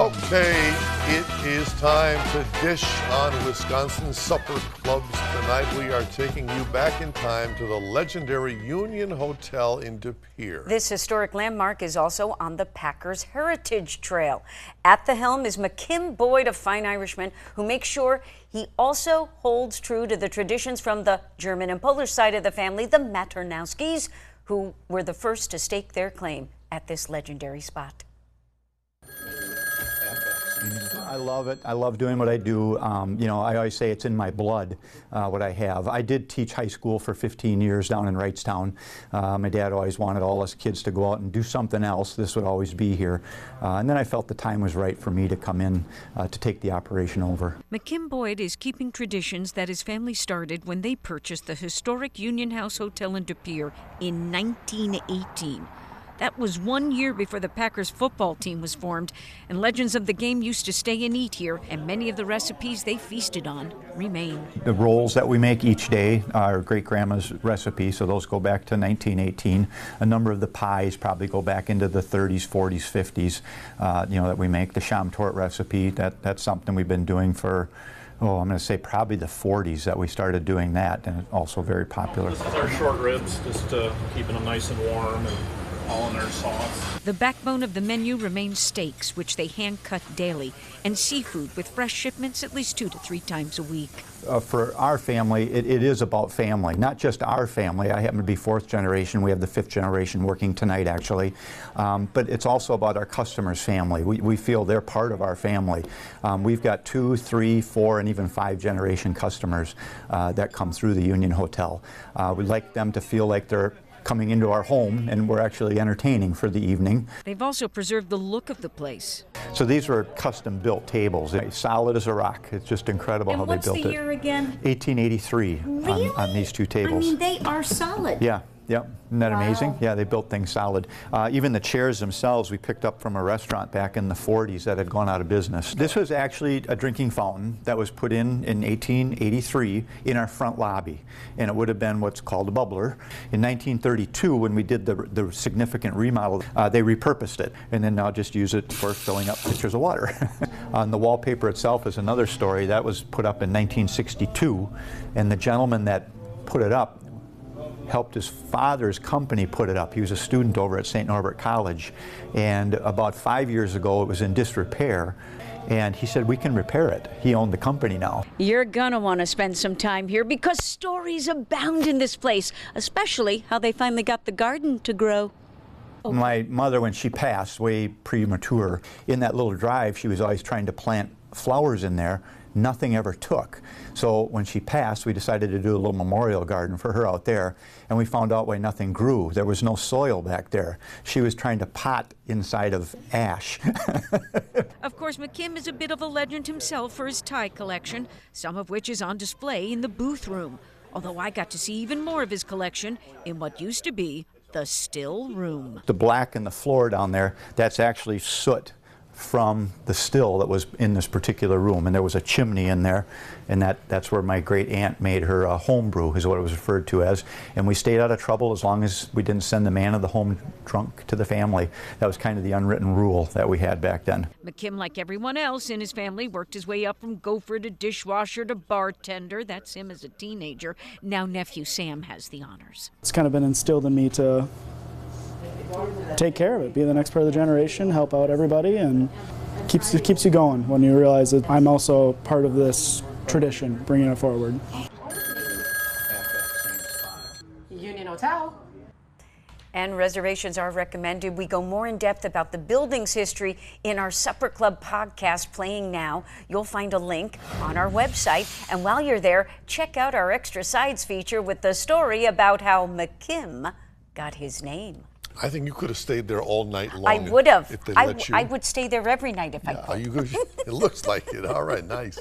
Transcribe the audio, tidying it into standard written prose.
Okay, it is time to dish on Wisconsin supper clubs. Tonight we are taking you back in time to the legendary Union Hotel in De Pere. This historic landmark is also on the Packers Heritage Trail. At the helm is McKim Boyd, a fine Irishman who makes sure he also holds true to the traditions from the German and Polish side of the family, the Maternowskis, who were the first to stake their claim at this legendary spot. I love it. I love doing what I do. I always say it's in my blood, what I have. I did teach high school for 15 years down in Wrightstown. My dad always wanted all us kids to go out and do something else. This would always be here. And then I felt the time was right for me to come in to take the operation over. McKim Boyd is keeping traditions that his family started when they purchased the historic Union House Hotel in De Pere in 1918. That was 1 year before the Packers football team was formed, and legends of the game used to stay and eat here, and many of the recipes they feasted on remain. The rolls that we make each day are great-grandma's recipe, so those go back to 1918. A number of the pies probably go back into the 30s, 40s, 50s, that we make. The Sham Tort recipe, that's something we've been doing for, I'm going to say probably the 40s that we started doing that, and it's also very popular. This is our short ribs, just keeping them nice and warm and all in their sauce. The backbone of the menu remains steaks, which they hand-cut daily, and seafood with fresh shipments at least 2 to 3 times a week. For our family, it is about family, not just our family. I happen to be 4th generation. We have the 5th generation working tonight, actually. But it's also about our customers' family. We feel they're part of our family. We've got 2, 3, 4, and even 5 generation customers that come through the Union Hotel. We'd like them to feel like they're coming into our home and we're actually entertaining for the evening. They've also preserved the look of the place. So these were custom built tables, solid as a rock. It's just incredible how they built it. And what's the year again? 1883. Really? on these 2 tables. I mean, they are solid. Yeah. Yep. Isn't that amazing? Wow. Yeah, they built things solid. Even the chairs themselves we picked up from a restaurant back in the 40s that had gone out of business. This was actually a drinking fountain that was put in 1883 in our front lobby, and it would have been what's called a bubbler. In 1932, when we did the significant remodel, they repurposed it, and then now just use it for filling up pitchers of water. On the wallpaper itself is another story. That was put up in 1962, and the gentleman that put it up helped his father's company put it up. He was a student over at St. Norbert College, and about 5 years ago it was in disrepair, and he said, we can repair it. He owned the company now. You're gonna want to spend some time here because stories abound in this place, especially how they finally got the garden to grow. My mother, when she passed, way premature, in that little drive she was always trying to plant flowers in there. Nothing ever took. So when she passed, we decided to do a little memorial garden for her out there, and we found out why nothing grew. There was no soil back there. She was trying to pot inside of ash. Of course, McKim is a bit of a legend himself for his tie collection, some of which is on display in the booth room. Although I got to see even more of his collection in what used to be the still room. The black in the floor down there, that's actually soot from the still that was in this particular room, and there was a chimney in there, and that's where my great aunt made her home brew, is what it was referred to as. And we stayed out of trouble as long as we didn't send the man of the home drunk to the family. That was kind of the unwritten rule that we had back then. McKim, like everyone else in his family, worked his way up from gopher to dishwasher to bartender. That's him as a teenager. Now nephew Sam has the honors. It's kind of been instilled in me to take care of it, be the next part of the generation, help out everybody, and keeps you going when you realize that I'm also part of this tradition, bringing it forward. Union Hotel. And reservations are recommended. We go more in depth about the building's history in our Supper Club podcast playing now. You'll find a link on our website. And while you're there, check out our Extra Sides feature with the story about how McKim got his name. I think you could have stayed there all night long. I would have. If they let you. I would stay there every night if I could. It looks like it. All right, nice.